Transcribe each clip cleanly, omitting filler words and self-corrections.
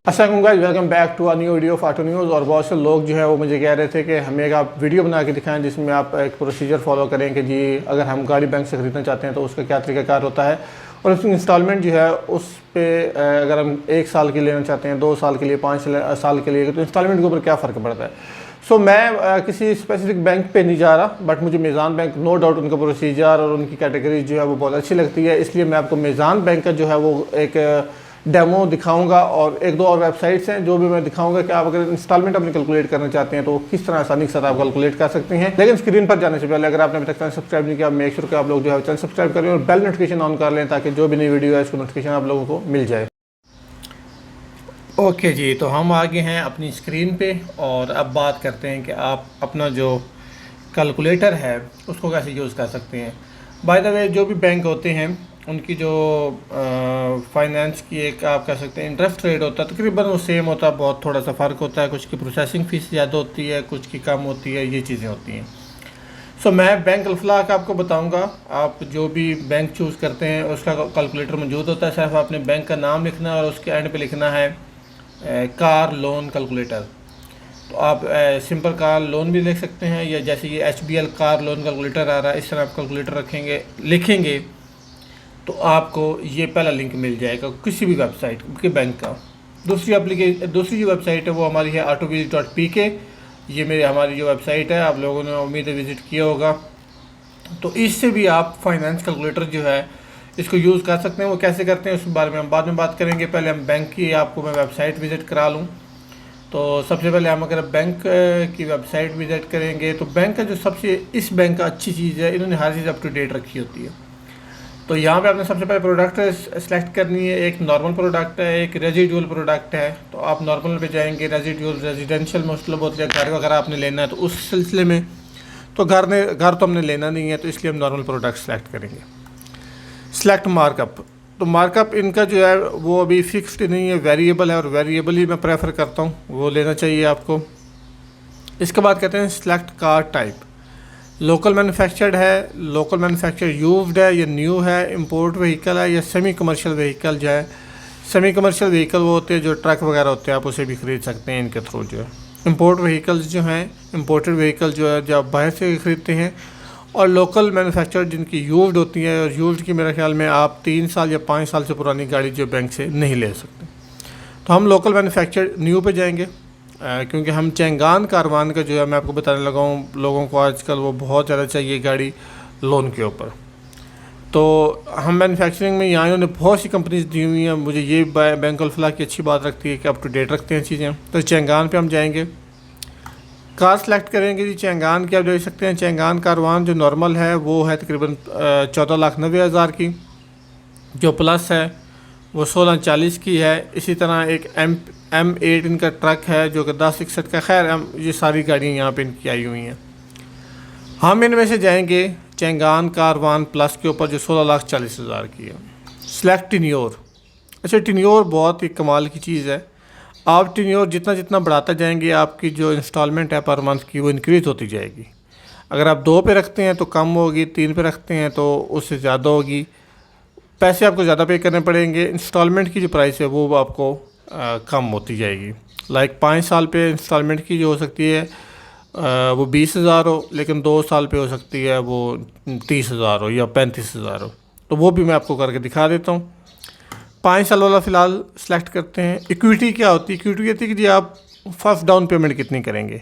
अस्सलाम guys, welcome back to a new video of auto news. और बहुत से लोग जो है वो मुझे कह रहे थे कि हमें एक आप वीडियो बना के दिखाएं जिसमें आप एक प्रोसीजर फॉलो करें कि जी अगर हम गाड़ी बैंक से ख़रीदना चाहते हैं तो उसका क्या तरीकाकार होता है और उसकी इंस्टॉलमेंट जो है उस पे अगर हम 1 साल की लेना चाहते हैं, 2 साल के लिए, 5 साल के लिए, तो इंस्टॉलमेंट के ऊपर क्या फ़र्क पड़ता है। सो मैं किसी स्पेसिफिक बैंक पे नहीं जा रहा, बट मुझे मीज़ान बैंक नो डाउट उनका प्रोसीजर और उनकी कैटेगरी जो है वो बहुत अच्छी लगती है, इसलिए मैं आपको मीज़ान बैंक का जो है वो एक डेमो दिखाऊंगा और एक दो और वेबसाइट्स हैं जो भी मैं दिखाऊंगा कि आप अगर इंस्टॉलमेंट अपनी कैलकुलेट करना चाहते हैं तो किस तरह आसानी के साथ आप कैलकुलेट कर सकते हैं। लेकिन स्क्रीन पर जाने से पहले अगर आपने अभी तक चैनल सब्सक्राइब नहीं किया, मेक श्योर कि आप लोग जो है चैनल सब्सक्राइब करें और बेल नोटिफिकेशन ऑन कर लें ताकि जो भी नई वीडियो है उसकी नोटिफिकेशन आप लोगों को मिल जाए। ओके जी, तो हम आगे हैं अपनी स्क्रीन पे और अब बात करते हैं कि आप अपना जो कैलकुलेटर है उसको कैसे यूज़ कर सकते हैं। बाय द वे, जो भी बैंक होते हैं उनकी जो फाइनेंस की एक आप कह सकते हैं इंटरेस्ट रेट होता है, तकरीबन वो सेम होता है, बहुत थोड़ा सा फ़र्क होता है, कुछ की प्रोसेसिंग फ़ीस ज़्यादा होती है, कुछ की कम होती है, ये चीज़ें होती हैं। सो मैं बैंक अल्फलाक आपको बताऊंगा। आप जो भी बैंक चूज़ करते हैं उसका कैलकुलेटर मौजूद होता है, सिर्फ आपने बैंक का नाम लिखना है और उसके एंड पे लिखना है कार लोन कैलकुलेटर। तो आप सिंपल कार लोन भी लिख सकते हैं, या जैसे ये HBL कार लोन कैलकुलेटर आ रहा है इस तरह आप कैलकुलेटर लिखेंगे तो आपको ये पहला लिंक मिल जाएगा किसी भी वेबसाइट के बैंक का। दूसरी जो वेबसाइट है वो हमारी है autoviz.pk। ये हमारी जो वेबसाइट है आप लोगों ने उम्मीद है विज़िट किया होगा। तो इससे भी आप फाइनेंस कैलकुलेटर जो है इसको यूज़ कर सकते हैं। वो कैसे करते हैं उस बारे में हम बाद में बात करेंगे। पहले हम बैंक की आपको मैं वेबसाइट विज़िट करा लूँ। तो सबसे पहले हम अगर बैंक की वेबसाइट विज़िट करेंगे तो बैंक का जो इस बैंक का अच्छी चीज़ है, इन्होंने हर चीज़ अप टू डेट रखी होती है। तो यहाँ पे आपने सबसे पहले प्रोडक्ट सेलेक्ट करनी है। एक नॉर्मल प्रोडक्ट है, एक रेजिडुअल प्रोडक्ट है। तो आप नॉर्मल पे जाएंगे। रेजिडुअल रेजिडेंशियल मतलब होता है घर वगैरह आपने लेना है, तो उस सिलसिले में तो घर तो हमने लेना नहीं है, तो इसलिए हम नॉर्मल प्रोडक्ट सेलेक्ट करेंगे। Select markup. तो मार्कअप इनका जो है वो अभी फिक्स्ड नहीं है, वेरिएबल है, और वेरिएबल ही मैं प्रेफर करता हूँ, वो लेना चाहिए आपको। इसके बाद कहते हैं select car type. Local manufactured है, लोकल मैन्युफैक्चर यूज्ड है, या न्यू है, इंपोर्ट व्हीकल है, या सेमी कमर्शियल व्हीकल जो है। सेमी कमर्शियल व्हीकल वो होते हैं जो ट्रक वगैरह होते हैं, आप उसे भी खरीद सकते हैं इनके थ्रू जो है। इंपोर्ट व्हीकल्स जो हैं, इंपोर्टेड व्हीकल जो है जो आप बाहर से ख़रीदते हैं। और लोकल मैन्युफैक्चर जिनकी यूज्ड होती है, और यूज्ड की मेरे ख्याल में आप 3 साल या 5 साल से पुरानी गाड़ी जो बैंक से नहीं ले सकते। तो हम लोकल मैन्युफैक्चर न्यू पे जाएंगे, क्योंकि हम चेंगान कारवान का जो है मैं आपको बताने लगा हूँ, लोगों को आजकल वो बहुत ज़्यादा चाहिए गाड़ी लोन के ऊपर। तो हम मैन्युफैक्चरिंग में यहाँ इन्होंने बहुत सी कंपनीज दी हुई हैं। मुझे ये बैंक अल्फलाक की अच्छी बात रखती है कि अप टू डेट रखते हैं चीज़ें। तो चेंगान पे हम जाएंगे, कार सेलेक्ट करेंगे जी। चेंगान की आप देख सकते हैं, चेंगान कारवान जो नॉर्मल है वो है तकरीबन 14,90,000 की। जो प्लस है वो 16,40 की है। इसी तरह एक M8 इनका ट्रक है जो कि 1061 का। खैर ये सारी गाड़ियाँ यहाँ पे इनकी आई हुई हैं। हम इनमें से जाएंगे चेंगान कारवान प्लस के ऊपर जो 16,40,000 की है। Select tenure. अच्छा, टिन्योर बहुत ही कमाल की चीज़ है। आप टिन्योर जितना जितना बढ़ाते जाएंगे आपकी जो इंस्टॉलमेंट है पर मंथ की वो इंक्रीज़ होती जाएगी। अगर आप 2 पे रखते हैं तो कम होगी, 3 पे रखते हैं तो उससे ज़्यादा होगी, पैसे आपको ज़्यादा पे करने पड़ेंगे। इंस्टॉलमेंट की जो प्राइस है वो आपको कम होती जाएगी। लाइक 5 साल पे इंस्टॉलमेंट की जो हो सकती है वो 20,000 हो, लेकिन 2 साल पे हो सकती है वो 30,000 हो या 35,000 हो। तो वो भी मैं आपको करके दिखा देता हूँ। 5 साल वाला फ़िलहाल सेलेक्ट करते हैं। इक्विटी क्या होती है? इक्विटी कहती है कि जी आप फर्स्ट डाउन पेमेंट कितनी करेंगे।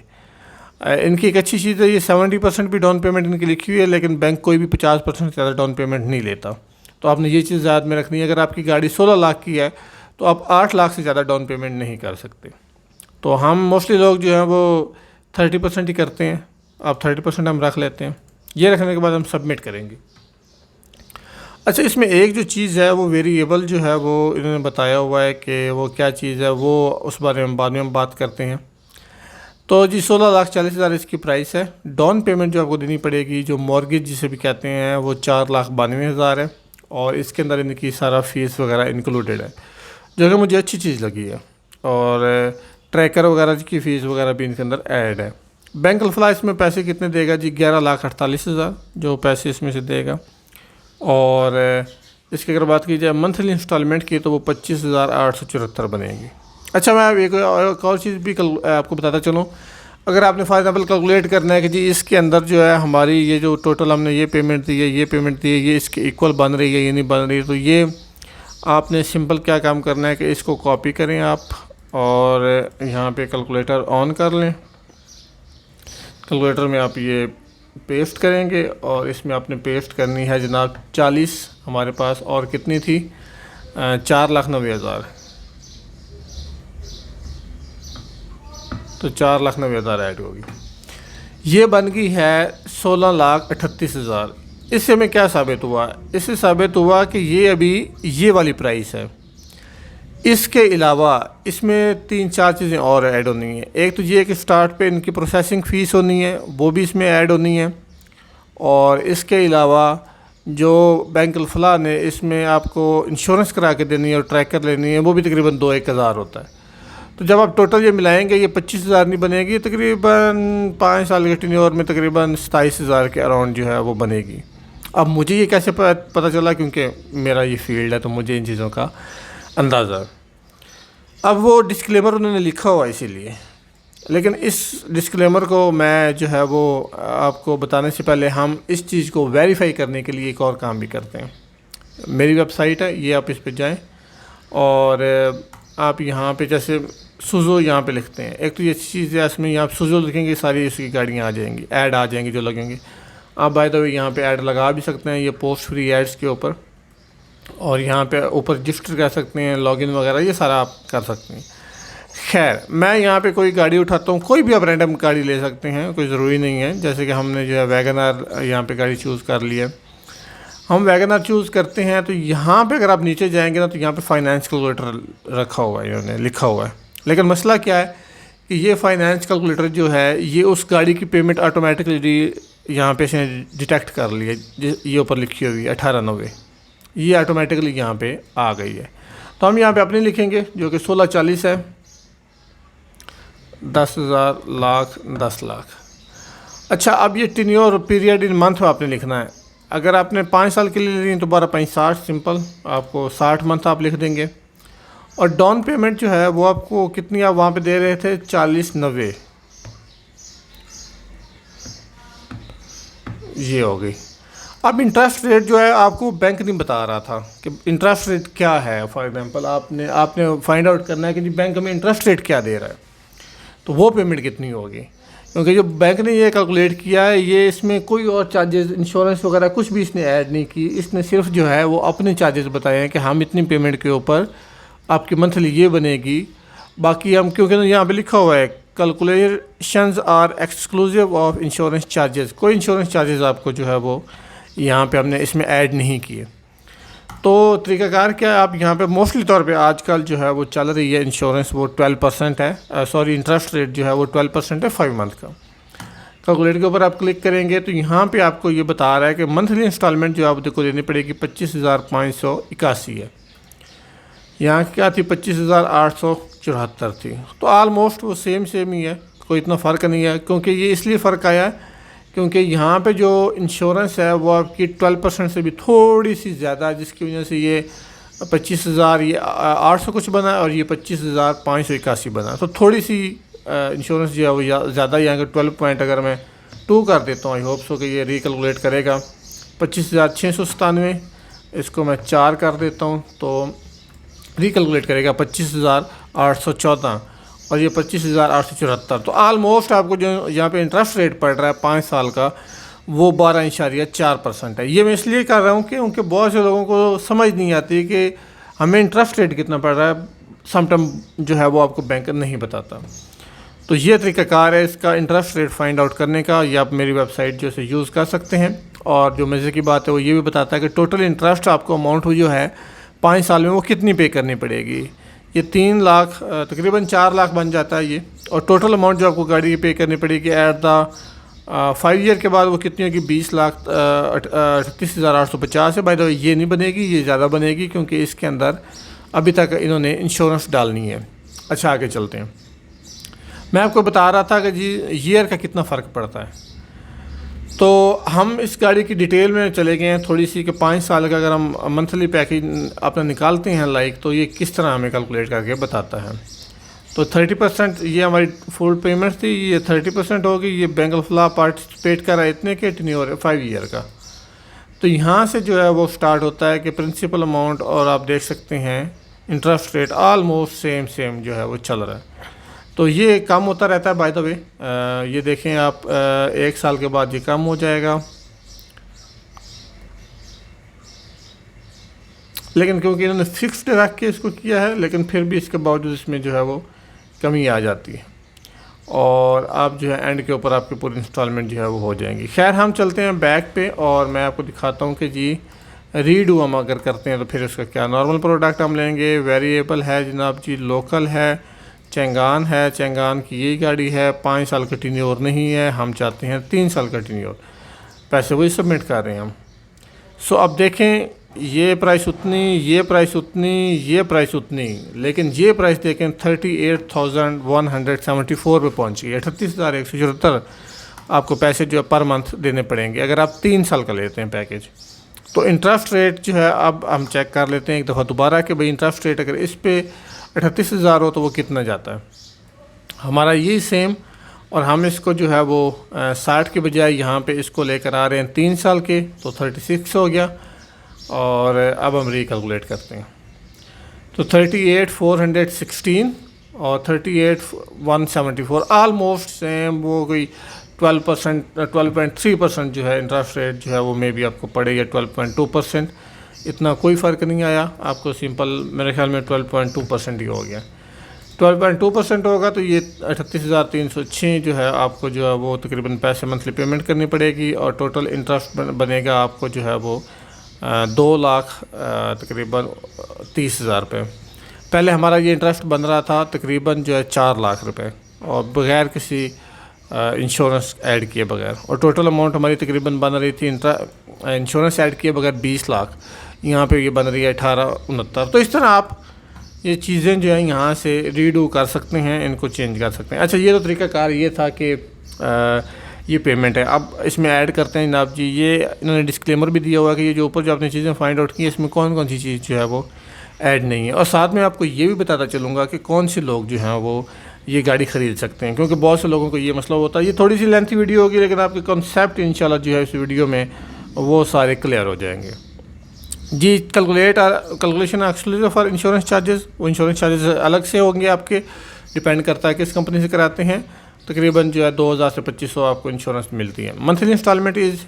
इनकी एक अच्छी चीज़ है, ये 70% भी डाउन पेमेंट इनकी लिखी हुई है, लेकिन बैंक कोई भी 50% से ज़्यादा डाउन पेमेंट नहीं लेता। तो आपने ये चीज़ याद में रखनी है। अगर आपकी गाड़ी 16 लाख की है तो आप 8 लाख से ज़्यादा डाउन पेमेंट नहीं कर सकते। तो हम मोस्टली लोग जो हैं वो 30% ही करते हैं। आप 30% हम रख लेते हैं। ये रखने के बाद हम सबमिट करेंगे। अच्छा, इसमें एक जो चीज़ है वो वेरिएबल जो है वो इन्होंने बताया हुआ है कि वो क्या चीज़ है, वो उस बारे में बाद में हम बात करते हैं। तो जी 16,40,000 इसकी प्राइस है। डाउन पेमेंट जो आपको देनी पड़ेगी, जो मॉर्गेज जिसे भी कहते हैं, वो 4,92,000 है। और इसके अंदर इनकी सारा फीस वगैरह इंक्लूडेड है, जो कि मुझे अच्छी चीज़ लगी है। और ट्रैकर वगैरह की फ़ीस वगैरह भी इनके अंदर ऐड है। बैंक अल्फलाक इसमें पैसे कितने देगा जी? 11,48,000 जो पैसे इसमें से देगा। और इसकी अगर बात की जाए मंथली इंस्टॉलमेंट की तो वो 25,874 बनेगी। अच्छा, मैं एक और चीज़ भी कल आपको बताता चलूँ। अगर आपने फॉर एग्जांपल कैलकुलेट करना है कि जी इसके अंदर जो है हमारी ये जो टोटल हमने ये पेमेंट दी है, ये पेमेंट दी है, ये इसके इक्वल बन रही है, ये नहीं बन रही है, तो ये आपने सिंपल क्या काम करना है कि इसको कॉपी करें आप और यहाँ पे कैलकुलेटर ऑन कर लें। कैलकुलेटर में आप ये पेस्ट करेंगे और इसमें आपने पेस्ट करनी है जनाब 40 हमारे पास, और कितनी थी 4,90,000। तो 4,90,000 ऐड होगी, ये बन गई है 16,38,000। इससे हमें क्या साबित हुआ? इससे साबित हुआ कि ये अभी ये वाली प्राइस है। इसके अलावा इसमें 3-4 चीज़ें और ऐड होनी है। एक तो ये कि स्टार्ट पे इनकी प्रोसेसिंग फ़ीस होनी है, वो भी इसमें ऐड होनी है। और इसके अलावा जो बैंक अल-फलाह ने इसमें आपको इंश्योरेंस करा के देनी है और ट्रैकर लेनी है, वो भी तकरीबन 2-1 हज़ार होता है। तो जब आप टोटल ये मिलाएंगे, ये 25,000 नहीं बनेगी, तकरीबन 5 साल के टेन्योर में तकरीबन 27,000 के अराउंड जो है वो बनेगी। अब मुझे ये कैसे पता चला? क्योंकि मेरा ये फील्ड है तो मुझे इन चीज़ों का अंदाज़ा। अब वो डिस्क्लेमर उन्होंने लिखा हुआ इसीलिए, लेकिन इस डिस्क्लेमर को मैं जो है वो आपको बताने से पहले हम इस चीज़ को वेरीफाई करने के लिए एक और काम भी करते हैं। मेरी वेबसाइट है, ये आप इस पर जाएं और आप यहाँ पे जैसे सुज़ो यहाँ पे लिखते हैं। एक तो ये चीज़ है, इसमें यहाँ सुज़ो लिखेंगे सारी इसकी गाड़ियाँ आ जाएंगी, ऐड आ जाएंगी जो लगेंगे। आप बाय द वे यहाँ पे ऐड लगा भी सकते हैं, ये पोस्ट फ्री एड्स के ऊपर, और यहाँ पे ऊपर रजिस्टर कर सकते हैं, लॉगिन वगैरह ये सारा आप कर सकते हैं। खैर, मैं यहाँ पे कोई गाड़ी उठाता हूँ, कोई भी आप रैंडम गाड़ी ले सकते हैं, कोई ज़रूरी नहीं है। जैसे कि हमने जो है वैगन आर यहाँ पे गाड़ी चूज़ कर लिया, हम वैगन आर चूज़ करते हैं। तो यहाँ पे अगर आप नीचे जाएंगे ना, तो यहाँ पे फाइनेंस कैलकुलेटर रखा हुआ है, इन्होंने लिखा हुआ है। लेकिन मसला क्या है कि ये फाइनेंस कैलकुलेटर जो है ये उस गाड़ी की पेमेंट ऑटोमेटिकली यहाँ पे से डिटेक्ट कर लिया, ये ऊपर लिखी हुई है 1890, ये ऑटोमेटिकली यहाँ पे आ गई है। तो हम यहाँ पे अपनी लिखेंगे जो कि 1640 है, 10,000, लाख, 10 लाख। अच्छा, अब ये टेन्योर पीरियड इन मंथ में आपने लिखना है। अगर आपने 5 साल के लिए ली तो 12×5 = 60, सिंपल आपको 60 मंथ आप लिख देंगे। और डाउन पेमेंट जो है वो आपको कितनी आप वहाँ पे दे रहे थे? 40,90, ये हो गई। अब इंटरेस्ट रेट जो है आपको बैंक नहीं बता रहा था कि इंटरेस्ट रेट क्या है। फॉर एग्जांपल आपने फाइंड आउट करना है कि जी बैंक हमें इंटरेस्ट रेट क्या दे रहा है, तो वो पेमेंट कितनी होगी। क्योंकि जो बैंक ने ये कैलकुलेट किया है, ये इसमें कोई और चार्जेस, इंश्योरेंस वगैरह कुछ भी इसने ऐड नहीं की। इसने सिर्फ जो है वो अपने चार्जेस बताए हैं कि हम इतनी पेमेंट के ऊपर आपकी मंथली ये बनेगी। बाकी हम, क्योंकि यहाँ पे लिखा हुआ है calculations are exclusive of insurance charges, कोई इंश्योरेंस चार्जेस आपको जो है वो यहाँ पे हमने इसमें ऐड नहीं किए। तो तरीक़ाकार क्या है, आप यहाँ पे मोस्टली तौर पे आजकल जो है वो चल रही है इंश्योरेंस, वो 12% है, सॉरी इंटरेस्ट रेट जो है वो 12% है 5 मंथ का। कैलकुलेट के ऊपर आप क्लिक करेंगे तो यहाँ पे आपको ये बता रहा है कि मंथली इंस्टॉलमेंट जो आपको देनी पड़ेगी 25,581 है। यहाँ क्या थी? 25,874 थी। तो आलमोस्ट वो सेम ही है, कोई इतना फ़र्क नहीं है। क्योंकि ये इसलिए फ़र्क आया है क्योंकि यहाँ पे जो इंश्योरेंस है वो आपकी 12% से भी थोड़ी सी ज़्यादा है, जिसकी वजह से ये 25,000 ये 800 कुछ बना है और ये 25,581 बना है। तो थोड़ी सी इंश्योरेंस जो है वो ज़्यादा, यहाँ के 12 पॉइंट अगर मैं 2 कर देता हूँ, आई होप सो कि ये रिकैलकुलेट करेगा। 25,697, इसको मैं 4 कर देता हूँ तो रिकैलकुलेट करेगा 25,814, और ये 25,874। तो आलमोस्ट आपको जो यहाँ पे इंटरेस्ट रेट पड़ रहा है 5 साल का, वो 12.4% है। ये मैं इसलिए कर रहा हूँ कि उनके बहुत से लोगों को समझ नहीं आती कि हमें इंटरेस्ट रेट कितना पड़ रहा है, समटाइम जो है वो आपको बैंक नहीं बताता। तो ये तरीक़ाकार है इसका इंटरेस्ट रेट फाइंड आउट करने का, ये आप मेरी वेबसाइट जो से यूज़ कर सकते हैं। और जो मज़े की बात है वो ये भी बताता है कि टोटल इंटरेस्ट आपको अमाउंट जो है 5 साल में वो कितनी पे करनी पड़ेगी। ये 3 लाख तकरीबन 4 लाख बन जाता है ये। और टोटल अमाउंट जो आपको गाड़ी की पे करनी पड़ेगी एट द 5 ईयर के बाद वो कितनी होगी? 20,38,850 है। बाय द वे ये नहीं बनेगी, ये ज़्यादा बनेगी क्योंकि इसके अंदर अभी तक इन्होंने इंश्योरेंस डालनी है। अच्छा, आगे चलते हैं। मैं आपको बता रहा था कि जी ईयर का कितना फ़र्क पड़ता है। तो हम इस गाड़ी की डिटेल में चले गए हैं थोड़ी सी कि 5 साल का अगर हम मंथली पैकेज अपना निकालते हैं लाइक, तो ये किस तरह हमें कैलकुलेट करके बताता है। तो 30% ये हमारी फुल पेमेंट थी, ये 30% होगी। ये बैंक ऑफ लॉ पार्टिसिपेट कर रहा है इतने के टेन्योर 5 ईयर का। तो यहाँ से जो है वो स्टार्ट होता है कि प्रिंसिपल अमाउंट और आप देख सकते हैं इंटरेस्ट रेट ऑलमोस्ट सेम जो है वो चल रहा है। तो ये कम होता रहता है बाय द वे। ये देखें आप 1 साल के बाद ये कम हो जाएगा, लेकिन क्योंकि इन्होंने फिक्स्ड रख के इसको किया है, लेकिन फिर भी इसके बावजूद इसमें जो है वो कमी आ जाती है और आप जो है एंड के ऊपर आपकी पूरी इंस्टॉलमेंट जो है वो हो जाएंगी। खैर हम चलते हैं बैक पे और मैं आपको दिखाता हूँ कि जी रीडू हम अगर करते हैं तो फिर उसका क्या। नॉर्मल प्रोडक्ट हम लेंगे, वेरिएबल है जनाब जी, लोकल है, चंगान है, चंगान की यही गाड़ी है, 5 साल का टेन्योर नहीं है, हम चाहते हैं 3 साल का टेन्योर। पैसे वही सबमिट कर रहे हैं हम। सो अब देखें ये प्राइस उतनी, ये प्राइस उतनी, ये प्राइस उतनी, लेकिन ये प्राइस देखें 38,174 पे पहुँची, 38,174 आपको पैसे जो है पर मंथ देने पड़ेंगे अगर आप 3 साल का लेते हैं पैकेज। तो इंटरेस्ट रेट जो है अब हम चेक कर लेते हैं एक दफ़ा दोबारा कि भाई इंटरेस्ट रेट अगर इस पे 38,000 हो तो वो कितना जाता है। हमारा ये सेम, और हम इसको जो है वो 60 के बजाय यहाँ पे इसको लेकर आ रहे हैं 3 साल के, तो 36 हो गया। और अब हम रिकैलकुलेट करते हैं तो 38,416 और 38,174 ऑलमोस्ट सेम। वो कोई 12.3% जो है इंटरेस्ट रेट जो है वो मे बी आपको पड़ेगा 12.2%। इतना कोई फ़र्क नहीं आया आपको, सिंपल मेरे ख्याल में 12.2% ही हो गया। 12.2% होगा तो ये 38,306 जो है आपको जो है वो तकरीबन पैसे मंथली पेमेंट करनी पड़ेगी और टोटल इंटरेस्ट बनेगा आपको जो है वो 2 लाख तकरीबन 30,000 रुपये। पहले हमारा ये इंटरेस्ट बन रहा था तकरीबन जो है 4 लाख रुपए और बग़ैर किसी इंश्योरेंस ऐड किए बगैर, और टोटल अमाउंट हमारी तकरीबन बन रही थी इंश्योरेंस ऐड किए बगैर 20 लाख। यहाँ पे ये बन रही है 1869। तो इस तरह आप ये चीज़ें जो है यहाँ से रीडू कर सकते हैं, इनको चेंज कर सकते हैं। अच्छा ये तो तरीक़ाकार ये था कि ये पेमेंट है। अब इसमें ऐड करते हैं जनाब जी, ये इन्होंने डिस्क्लेमर भी दिया हुआ है कि ये जो ऊपर जो आपने चीज़ें फाइंड आउट की है इसमें कौन कौन सी चीज़ जो है वो ऐड नहीं है। और साथ में आपको ये भी बताता चलूँगा कि कौन से लोग जो हैं वो ये गाड़ी ख़रीद सकते हैं, क्योंकि बहुत से लोगों को ये मसला होता है। ये थोड़ी सी लेंथी वीडियो होगी लेकिन आपके कॉन्सेप्ट इंशाल्लाह जो है इस वीडियो में वो सारे क्लियर हो जाएंगे जी। Calculation actually for insurance charges, वो इंश्योरेंस चार्जेस अलग से होंगे आपके, डिपेंड करता है किस कंपनी से कराते हैं। तकरीबन जो है 2000 से 2500 आपको इंश्योरेंस मिलती है। Monthly installment is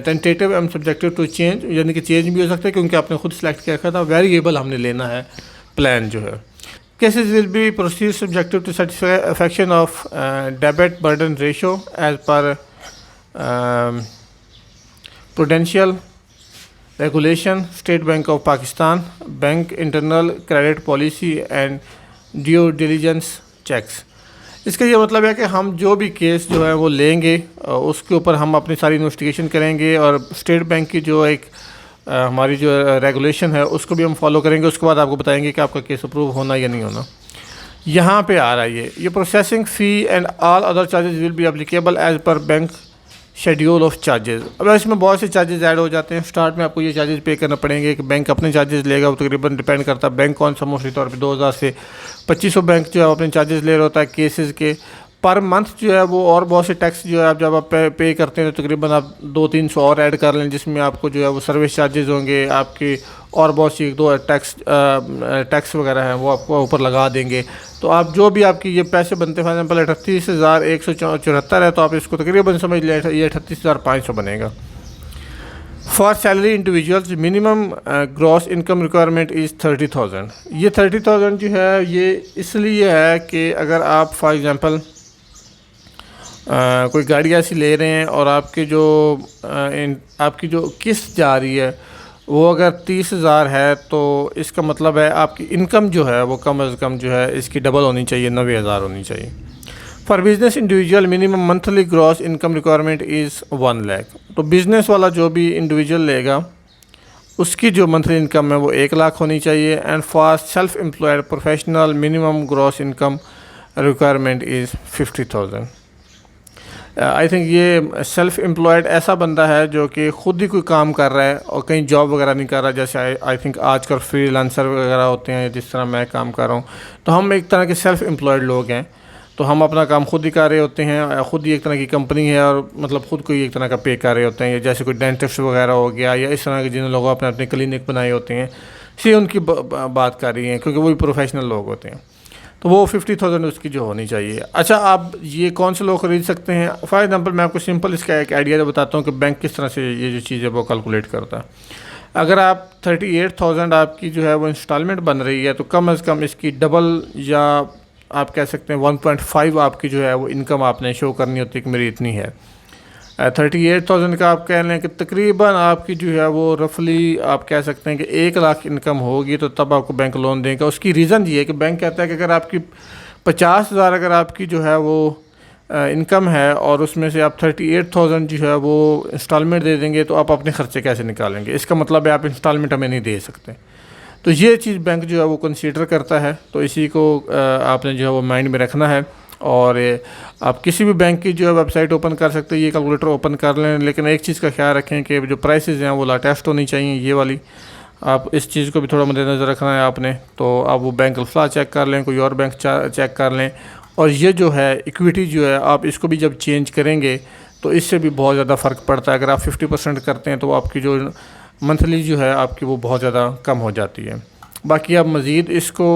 tentative and subjective to change, यानी कि चेंज भी हो सकता है क्योंकि आपने खुद सेलेक्ट किया था। वेरिएबल हमने लेना है प्लान जो है। Cases will be proceed subjective to satisfaction of debit burden ratio as per prudential regulation, State Bank of Pakistan, bank internal credit policy and due diligence checks. इसका ये मतलब है कि हम जो भी केस जो है वो लेंगे उसके ऊपर हम अपनी सारी इन्वेस्टिगेशन करेंगे और स्टेट बैंक की जो एक हमारी जो रेगुलेशन है उसको भी हम फॉलो करेंगे। उसके बाद आपको बताएंगे कि आपका केस अप्रूव होना या नहीं होना। यहाँ पे आ रहा है ये processing fee and all other charges will be applicable as per bank schedule of charges. अब इसमें बहुत से चार्जेस ऐड हो जाते हैं। स्टार्ट में आपको ये चार्जेस पे करना पड़ेंगे कि बैंक अपने चार्जेस लेगा, वो तकरीबन डिपेंड करता है बैंक कौन सा। मोस्टली तौर पे 2000 से 2500 बैंक जो है अपने चार्जेस ले रहा होता है केसेस के पर मंथ जो है वो। और बहुत से टैक्स जो है आप जब आप पे करते हैं तो तकरीबन आप 200-300 और ऐड कर लें, जिसमें आपको जो है वो सर्विस चार्जेस होंगे आपके और बहुत सी 1-2 टैक्स वगैरह हैं वो आपको ऊपर लगा देंगे। तो आप जो भी आपकी ये पैसे बनते हैं, फॉर एग्जाम्पल 38,174 है तो आप इसको तकरीबन समझ लें ये 38,500 बनेगा। For salary individuals minimum gross income requirement is 30,000। ये 30,000 जो है ये इसलिए है कि अगर आप फॉर एग्ज़ाम्पल कोई गाड़ी ऐसी ले रहे हैं और आपकी जो किस्त जा रही है वो अगर 30,000 है तो इसका मतलब है आपकी इनकम जो है वो कम अज़ कम जो है इसकी डबल होनी चाहिए, 90,000 होनी चाहिए। For business individual minimum monthly gross income requirement is 1 lakh. तो बिज़नेस वाला जो भी इंडिविजुअल लेगा उसकी जो मंथली इनकम है वो 1 लाख होनी चाहिए। And for self employed professional minimum gross income requirement is 50,000। I think ये सेल्फ़ एम्प्लॉयड ऐसा बंदा है जो कि ख़ुद ही कोई काम कर रहा है और कहीं जॉब वगैरह नहीं कर रहा, जैसे आई थिंक आजकल फ्रीलांसर वगैरह होते हैं जिस तरह मैं काम कर रहा हूँ। तो हम एक तरह के सेल्फ़ एम्प्लॉयड लोग हैं, तो हम अपना काम खुद ही कर रहे होते हैं, खुद ही एक तरह की कंपनी है और मतलब खुद को ही एक तरह का पे कर रहे होते हैं। जैसे कोई डेंटिस्ट वगैरह हो गया या इस तरह के जिन लोगों अपने अपने क्लिनिक बनाए होते हैं, इसी उनकी बात कर रही हैं क्योंकि वो भी प्रोफेशनल लोग होते हैं। तो वो 50,000 उसकी जो होनी चाहिए। अच्छा, आप ये कौन से लोग खरीद सकते हैं? फॉर एग्जांपल मैं आपको सिंपल इसका एक आइडिया बताता हूँ कि बैंक किस तरह से ये जो चीज़ है वो कैलकुलेट करता है। अगर आप 38,000 आपकी जो है वो इंस्टॉलमेंट बन रही है, तो कम से कम इसकी डबल या आप कह सकते हैं 1.5 आपकी जो है वो इनकम आपने शो करनी होती है कि मेरी इतनी है। 38,000 का आप कह लें कि तकरीबन आपकी जो है वो रफली आप कह सकते हैं कि 1 लाख इनकम होगी, तो तब आपको बैंक लोन देगा। उसकी रीज़न ये है कि बैंक कहता है कि अगर आपकी 50,000 अगर आपकी जो है वो इनकम है और उसमें से आप 38,000 जो है वो इंस्टॉलमेंट दे देंगे, तो आप अपने ख़र्चे कैसे निकालेंगे? इसका मतलब है आप इंस्टॉलमेंट हमें नहीं दे सकते। तो ये चीज़ बैंक जो है वो कंसीडर करता है, तो इसी को आपने जो है वो माइंड में रखना है। और आप किसी भी बैंक की जो है वेबसाइट ओपन कर सकते हैं, ये कैलकुलेटर ओपन कर लें, लेकिन एक चीज़ का ख्याल रखें कि जो प्राइसेस हैं वो लेटेस्ट होनी चाहिए, ये वाली। आप इस चीज़ को भी थोड़ा मद्देनज़र रखना है आपने। तो आप वो बैंक अल्फला चेक कर लें, कोई और बैंक चेक कर लें। और ये जो है इक्विटी जो है, आप इसको भी जब चेंज करेंगे तो इससे भी बहुत ज़्यादा फ़र्क पड़ता है। अगर आप 50% करते हैं तो आपकी जो मंथली जो है आपकी वो बहुत ज़्यादा कम हो जाती है। बाकी आप मज़ीद इसको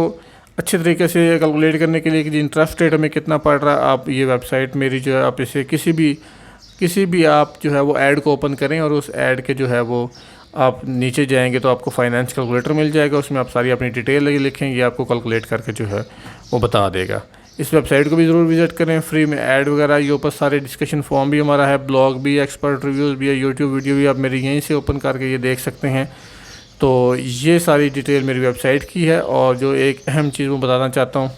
अच्छे तरीके से कैलकुलेट करने के लिए कि इंटरेस्ट रेट हमें कितना पड़ रहा है, आप ये वेबसाइट मेरी जो है आप इसे किसी भी आप जो है वो ऐड को ओपन करें और उस ऐड के जो है वो आप नीचे जाएंगे तो आपको फाइनेंस कैलकुलेटर मिल जाएगा। उसमें आप सारी अपनी डिटेल लिखेंगे, आपको कैलकुलेट करके जो है वो बता देगा। इस वेबसाइट को भी ज़रूर विज़िट करें, फ्री में ऐड वगैरह ये ऊपर सारे डिस्कशन फॉर्म भी हमारा है, ब्लॉग भी, एक्सपर्ट रिव्यूज़ भी है, यूट्यूब वीडियो भी आप मेरी यहीं से ओपन करके ये देख सकते हैं। तो ये सारी डिटेल मेरी वेबसाइट की है। और जो एक अहम चीज़ मैं बताना चाहता हूँ,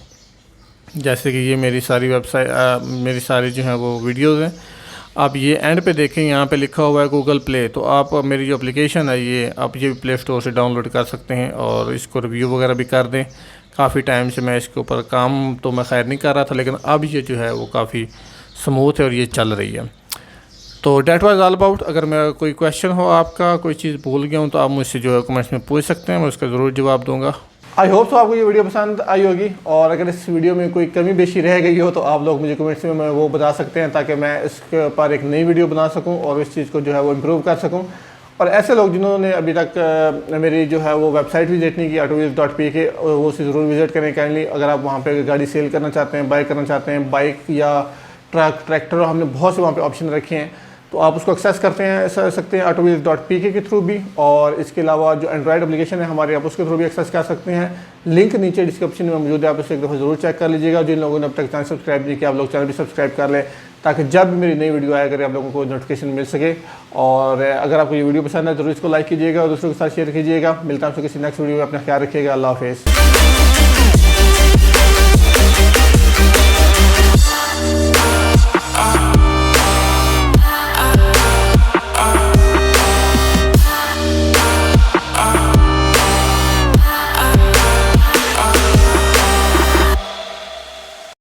जैसे कि ये मेरी सारी मेरी सारी जो है वो वीडियोज़ हैं, आप ये एंड पे देखें, यहाँ पे लिखा हुआ है गूगल प्ले। तो आप मेरी जो एप्लीकेशन है ये आप ये प्ले स्टोर से डाउनलोड कर सकते हैं और इसको रिव्यू वगैरह भी कर दें। काफ़ी टाइम से मैं इसके ऊपर काम तो मैं खैर नहीं कर रहा था, लेकिन अब ये जो है वो काफ़ी स्मूथ है और ये चल रही है। तो डैट वाज ऑल अबाउट। अगर मैं कोई क्वेश्चन हो आपका, कोई चीज़ भूल गया हूँ, तो आप मुझसे जो है कमेंट्स में पूछ सकते हैं, मैं उसका ज़रूर जवाब दूंगा। आई होप तो आपको ये वीडियो पसंद आई होगी, और अगर इस वीडियो में कोई कमी बेशी रह गई हो तो आप लोग मुझे कमेंट्स में वो बता सकते हैं, ताकि मैं इसके ऊपर एक नई वीडियो बना सकूँ और इस चीज़ को जो है वो इम्प्रूव कर सकूँ। और ऐसे लोग जिन्होंने अभी तक मेरी जो है वो वेबसाइट विजिट नहीं की autowheels.pk, वो उसे ज़रूर विजिट करें काइंडली। अगर आप वहाँ पे गाड़ी सेल करना चाहते हैं, बाय करना चाहते हैं, बाइक या ट्रैक्टर, हमने बहुत से वहाँ पे ऑप्शन रखे हैं, तो आप उसको एक्सेस कर सकते हैं autowheels.pk के थ्रू भी। और इसके अलावा जो एंड्रॉयड एप्लीकेशन है हमारे, आप उसके थ्रू भी एक्सेस कर सकते हैं। लिंक नीचे डिस्क्रिप्शन में मौजूद है, आप उसे एक दफ़ा ज़रूर चेक कर लीजिएगा। जिन लोगों ने अब तक चैनल सब्सक्राइब नहीं किया, आप लोग चैनल भी सब्सक्राइब कर लें, ताकि जब भी मेरी नई वीडियो आया करें आप लोगों को नोटिफिकेशन मिल सके। और अगर आपको ये वीडियो पसंद है ज़रूर इसको लाइक कीजिएगा और दूसरों के साथ शेयर कीजिएगा। मिलता है आपसे किसी नेक्स्ट वीडियो में, अपना ख्याल रखिएगा। अल्लाह हाफ़िज़।